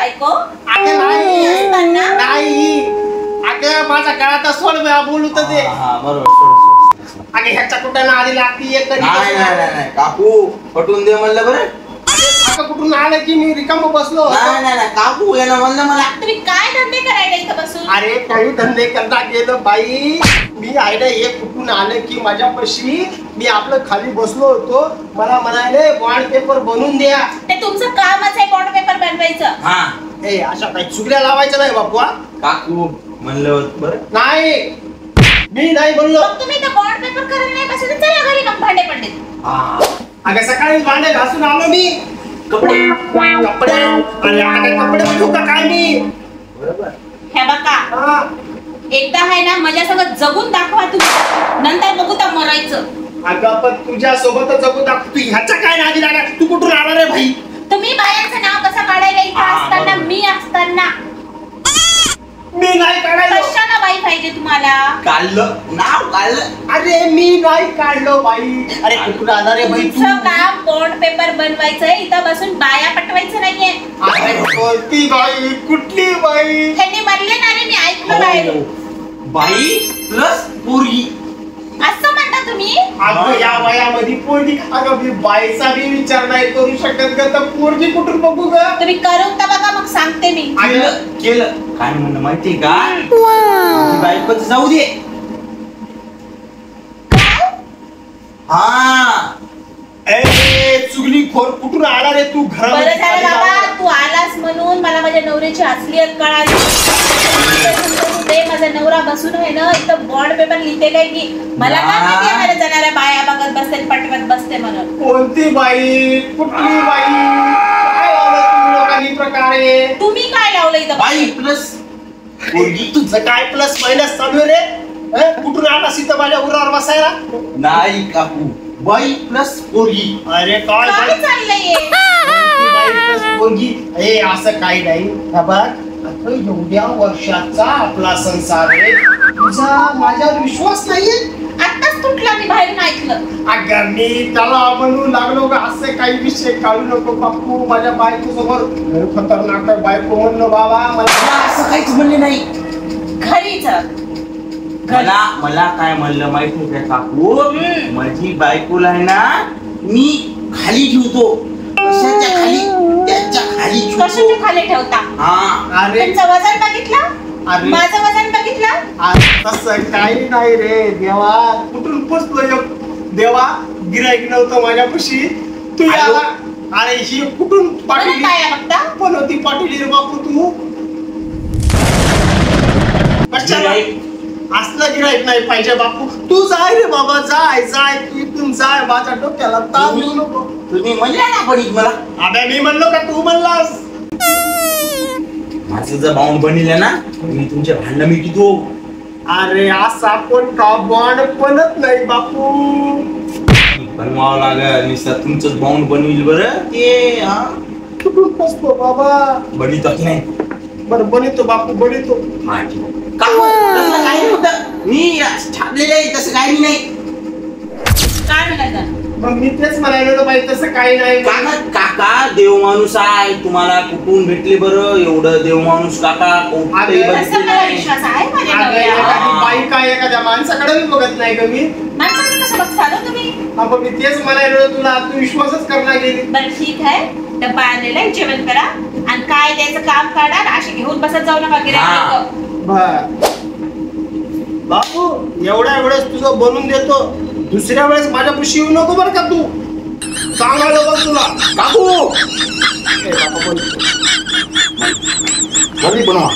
बायको अगं नाही अगं माझा काळात सोड बोलू तर ते बरोबर. अगं ह्याच्या कुठं आधी लागती एक नाही काकू पटवून दे म्हणलं बरं. अगं कुठून आलं की मी रिकाम बसलो नाही काकू येणं म्हणलं मला. तुम्ही काय धंदे करायला इथं बसून? अरे काही धंदे करता गेलं बाई. मी आयडिया एक कुठून आलं की माझ्यापाशी मी आपलं खाली बसलो होतो. मला म्हणाले बॉन्ड पेपर बनवून द्या. ते तुमचं कामच आहे बॉन्ड पेपर बनवायचं. हा ए अशा काही चुगल्या लावायच्या नाही बापू. काकू म्हणलं बरं. नाही मी नाही बोललो. मग तुम्ही तर बॉन्ड पेपर करायला नाही बसले, चला घरी मग भांडे पडले. अगं सकाळी भांडे घासून आलो मी. कपडे आणि आता कपडे धुऊ का काय मी? बरोबर. हे बघा एकदा आहे ना माझ्या सगळं जगून दाखवा तुम्ही, नंतर बघू तर मरायचं. अगं पण तुझ्या सोबत जगू दाखव. तू ह्याच्या काय नादी लागला? तू कुठून आला रे भाई? तुम्ही बायांचं नाव कसं काढायला इथं असताना, मी असताना मी नाही काढायलो. कशाला बाई पाहिजे तुम्हाला? काढलं नाव काढलं. अरे मी नाही काढलो बाई. अरे कुठून आला रे भाई तू? तुमचं काम बॉन्ड पेपर बनवायचंय, इथं बसून बाया पटवायचं नाहीये. अरे कोणती बाई? कुठली बाई? त्यांनी म्हणले ना रे, मी ऐकलं बाहेर. बाई प्लस पोरगी असं म्हणता तुम्ही? अगं या वयामध्ये पोरगी? अगं मी बाईचा बी विचार नाही करू शकत ग, तर पोरगी कुठून बघू ग? तुम्ही करून तर बघा, मग सांगते मी. केलं काय म्हणणं माहितीये का? बायकोच जाऊ दे. हा ए चुगली खोर कुठून आला रे तू? बरं झालं बाबा तू आलास म्हणून मला माझ्या नवऱ्याची असलियत कळाली. माझा नवरा बसून आहे ना इथं बॉन्ड पेपर लिहिते काय की मला काय माहिती मला जाणाऱ्या बाया बघत बसते, पटवत बसते म्हणून. कोणती बाई? कुठली बाई? काय लावलं तुम्ही लोकांनी प्रकारे? तुम्ही काय लावलं इथं? बाई प्लस पोरगी. तुझं काय प्लस मायनस चालू आहे रे? कुठून आला सीता माझ्या उरावर बसायला? नाही काकू, बाई प्लस पोरगी. अरे काय काय चाललंय? पोरगी? ए असं काही नाही. एवढ्या वर्षाचा आपला संसार आहे, तुझा माझ्यावर विश्वास नाहीये? आताच तुटला, मी बाहेरून ऐकलं. अगं मी त्याला म्हणू लागलो का असं काही विषय काढू नको बापू. माझ्या बायको समोर खतरनाक आहे बायको म्हणलो बाबा. मला असं काहीच म्हणले नाही. घरीच मला काय म्हणलं माहिती का काकू? माझी बायकोला आहे ना मी खाली ठेवतो. कशाच्या खाली? त्याच्या खाली ठेवतो. कशाच्या खाली ठेवता? हा अरे तुमचं वजन बघितलं? अरे माझं वजन बघितलं? तसं काही नाही रे देवा. कुठून पोचलो देवा? गिराईक नव्हतं माझ्यापाशी, तू याला. अरे ही कुठून पाठवली? काय बघता? पण होती पाठवली रे बापू तू? कशाला? असलं गिराईक नाही पाहिजे बापू. तू जाय रे बाबा, जाय तू इथून जाय. माझ्या डोक्याला ताप देऊ नको. तुम्ही म्हणले ना पण मला. अबे मी म्हणलो का तू म्हणलास? माझं जर बाउंड बनले ना मी तुमच्या भांडण मिटतो. अरे असा पण का बॉन्ड बनत नाही बापू. बनवावं लागेल. नुसतं तुमचंच बाउंड बनविल बरं ते. हा कुठून फसतो बाबा? बनितच नाही. बरं बनवतो बापू, बनवतो. हा ठीक. काकू तसं काही नव्हतं, मी ठाकलेलं आहे, तसं काही नाही. काय म्हणायचं? मग मी तेच म्हणायला बाई तसं काही नाही. काका देव माणूस आहे. तुम्हाला कुठून भेटले बरं एवढं देव माणूस? काका कसं मला विश्वास आहे माझ्या नवऱ्यावर? एखादी बाई काय एखाद्या माणसाकडे मी बघत नाही का? मी माणसाकडे कसं बघताल तुम्ही? आपण मी तेच म्हणायला तुला तू विश्वासच करणार गेली. बरं ठीक आहे, डब्बा आणलेला जेवण करा आणि काय द्यायचं काम काढा. असे घेऊन बसत जाऊ नका गिऱ्हाईक. बापू एवढ्या वेळेस तुझं बनवून देतो, दुसऱ्या वेळेस माझ्यापाशी येऊ नको बरं का तू. सांगायला बघ तुला. काकू बनवा. बनवा.